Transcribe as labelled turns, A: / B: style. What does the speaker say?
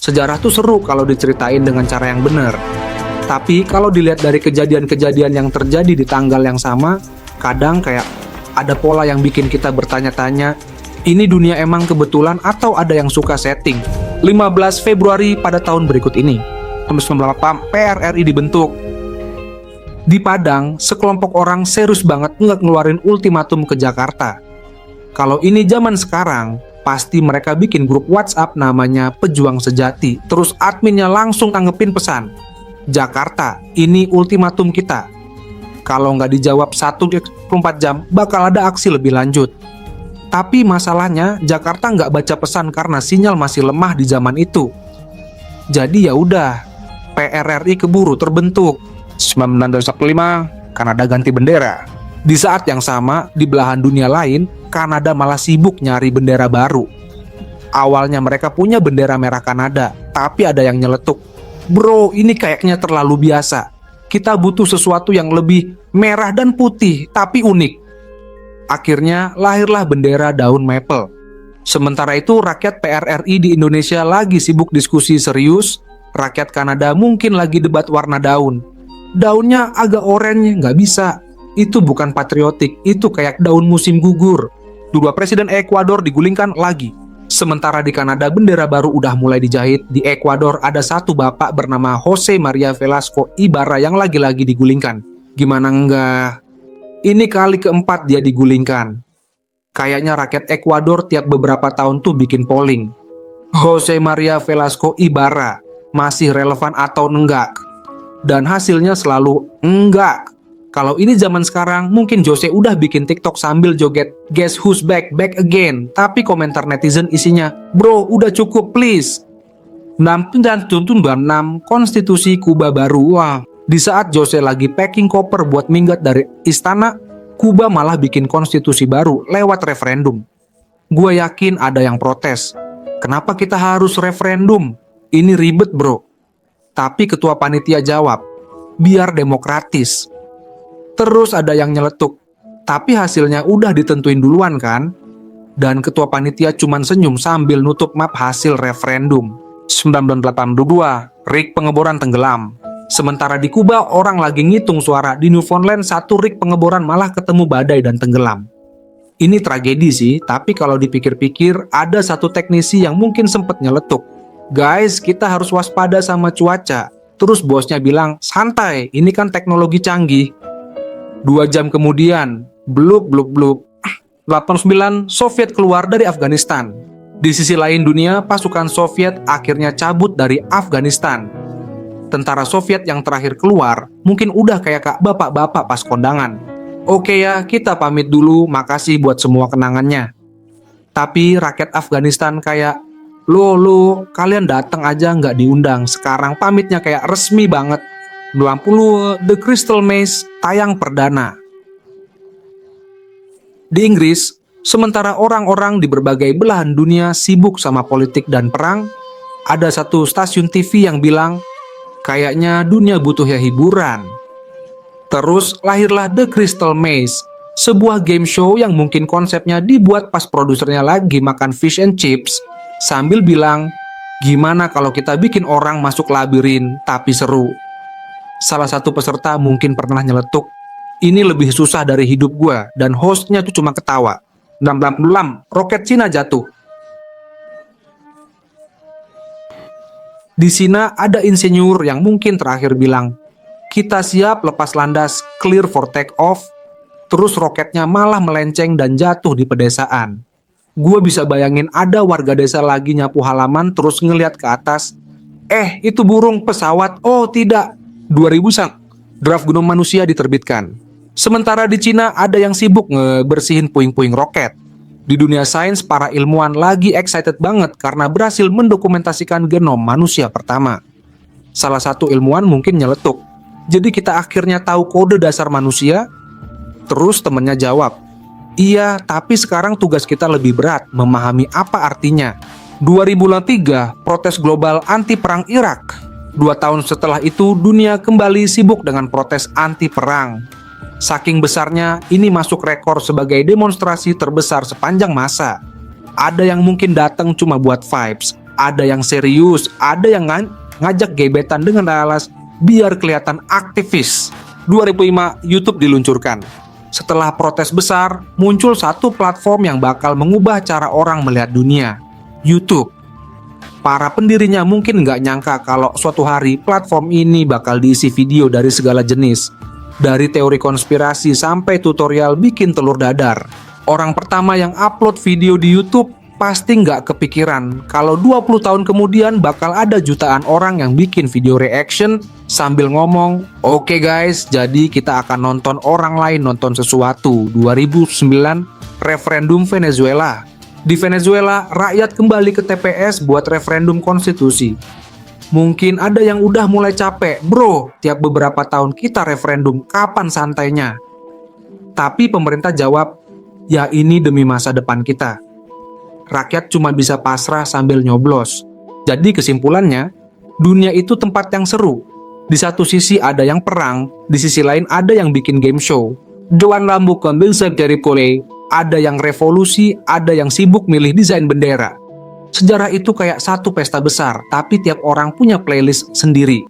A: Sejarah tuh seru kalau diceritain dengan cara yang benar. Tapi kalau dilihat dari kejadian-kejadian yang terjadi di tanggal yang sama, kadang kayak ada pola yang bikin kita bertanya-tanya, ini dunia emang kebetulan atau ada yang suka setting? 15 Februari pada tahun berikut ini, 1998 PRRI dibentuk. Di Padang, sekelompok orang serius banget ngeluarin ultimatum ke Jakarta. Kalau ini zaman sekarang, pasti mereka bikin grup WhatsApp namanya Pejuang Sejati. Terus adminnya langsung tanggepin pesan, Jakarta, ini ultimatum kita. Kalau nggak dijawab 1-24 jam, bakal ada aksi lebih lanjut. Tapi masalahnya, Jakarta nggak baca pesan karena sinyal masih lemah di zaman itu. Jadi ya udah, PRRI keburu terbentuk. 1945, Kanada ganti bendera. Di saat yang sama, di belahan dunia lain, Kanada malah sibuk nyari bendera baru. Awalnya mereka punya bendera merah Kanada, tapi ada yang nyeletuk, bro, ini kayaknya terlalu biasa. Kita butuh sesuatu yang lebih merah dan putih, tapi unik. Akhirnya lahirlah bendera daun maple. Sementara itu rakyat PRRI di Indonesia lagi sibuk diskusi serius. Rakyat Kanada mungkin lagi debat warna daun. Daunnya agak oranye, nggak bisa. Itu bukan patriotik, itu kayak daun musim gugur. Dua presiden Ekuador digulingkan lagi. Sementara di Kanada bendera baru udah mulai dijahit. Di Ekuador ada satu bapak bernama Jose Maria Velasco Ibarra yang lagi-lagi digulingkan. Gimana enggak? Ini kali keempat dia digulingkan. Kayaknya rakyat Ekuador tiap beberapa tahun tuh bikin polling. Jose Maria Velasco Ibarra masih relevan atau enggak? Dan hasilnya selalu enggak. Kalau ini zaman sekarang, mungkin Jose udah bikin TikTok sambil joget Guess who's back, back again. Tapi komentar netizen isinya, bro udah cukup please. 6 konstitusi Kuba baru. Wah, di saat Jose lagi packing koper buat minggat dari istana, Kuba malah bikin konstitusi baru lewat referendum. Gue yakin ada yang protes. Kenapa kita harus referendum? Ini ribet bro. Tapi ketua panitia jawab, biar demokratis. Terus ada yang nyeletuk, tapi hasilnya udah ditentuin duluan kan? Dan ketua panitia cuman senyum sambil nutup map hasil referendum. 1982, rig pengeboran tenggelam. Sementara di Kuba orang lagi ngitung suara, di Newfoundland satu rig pengeboran malah ketemu badai dan tenggelam. Ini tragedi sih, tapi kalau dipikir-pikir ada satu teknisi yang mungkin sempet nyeletuk. Guys, kita harus waspada sama cuaca. Terus bosnya bilang, santai, ini kan teknologi canggih. 2 jam kemudian, blub. 89, Soviet keluar dari Afghanistan. Di sisi lain dunia, pasukan Soviet akhirnya cabut dari Afghanistan. Tentara Soviet yang terakhir keluar, mungkin udah kayak bapak-bapak pas kondangan. Oke ya, kita pamit dulu, makasih buat semua kenangannya. Tapi rakyat Afghanistan kayak, Lo, kalian datang aja nggak diundang. Sekarang pamitnya kayak resmi banget. 20 The Crystal Maze tayang perdana. Di Inggris, sementara orang-orang di berbagai belahan dunia sibuk sama politik dan perang, ada satu stasiun TV yang bilang, kayaknya dunia butuh ya hiburan. Terus lahirlah The Crystal Maze, sebuah game show yang mungkin konsepnya dibuat pas produsernya lagi makan fish and chips, sambil bilang, gimana kalau kita bikin orang masuk labirin tapi seru. Salah satu peserta mungkin pernah nyeletuk, ini lebih susah dari hidup gua, dan hostnya tuh cuma ketawa. 66, roket Cina jatuh. Di Cina ada insinyur yang mungkin terakhir bilang, kita siap lepas landas, clear for take off. Terus roketnya malah melenceng dan jatuh di pedesaan. Gue bisa bayangin ada warga desa lagi nyapu halaman terus ngeliat ke atas. Itu burung pesawat. Oh tidak. 2000 draft Gunung Manusia diterbitkan. Sementara di Cina ada yang sibuk ngebersihin puing-puing roket. Di dunia sains para ilmuwan lagi excited banget karena berhasil mendokumentasikan genom manusia pertama. Salah satu ilmuwan mungkin nyeletuk, jadi kita akhirnya tahu kode dasar manusia. Terus temennya jawab, iya, tapi sekarang tugas kita lebih berat, memahami apa artinya. 2003, protes global anti perang Irak. 2 tahun setelah itu, dunia kembali sibuk dengan protes anti perang. Saking besarnya, ini masuk rekor sebagai demonstrasi terbesar sepanjang masa. Ada yang mungkin datang cuma buat vibes, ada yang serius, ada yang ngajak gebetan dengan alas biar kelihatan aktivis. 2005 YouTube diluncurkan. Setelah protes besar, muncul satu platform yang bakal mengubah cara orang melihat dunia, YouTube. Para pendirinya mungkin nggak nyangka kalau suatu hari platform ini bakal diisi video dari segala jenis. Dari teori konspirasi sampai tutorial bikin telur dadar. Orang pertama yang upload video di YouTube pasti nggak kepikiran kalau 20 tahun kemudian bakal ada jutaan orang yang bikin video reaction sambil ngomong, "Oke guys, jadi kita akan nonton orang lain nonton sesuatu." 2009 referendum Venezuela. Di Venezuela, rakyat kembali ke TPS buat referendum konstitusi. Mungkin ada yang udah mulai capek, bro, tiap beberapa tahun kita referendum, kapan santainya? Tapi pemerintah jawab, ya ini demi masa depan kita. Rakyat cuma bisa pasrah sambil nyoblos. Jadi kesimpulannya, dunia itu tempat yang seru. Di satu sisi ada yang perang, di sisi lain ada yang bikin game show. Joan Lambu Kambing dari Kole, ada yang revolusi, ada yang sibuk milih desain bendera. Sejarah itu kayak satu pesta besar, tapi tiap orang punya playlist sendiri.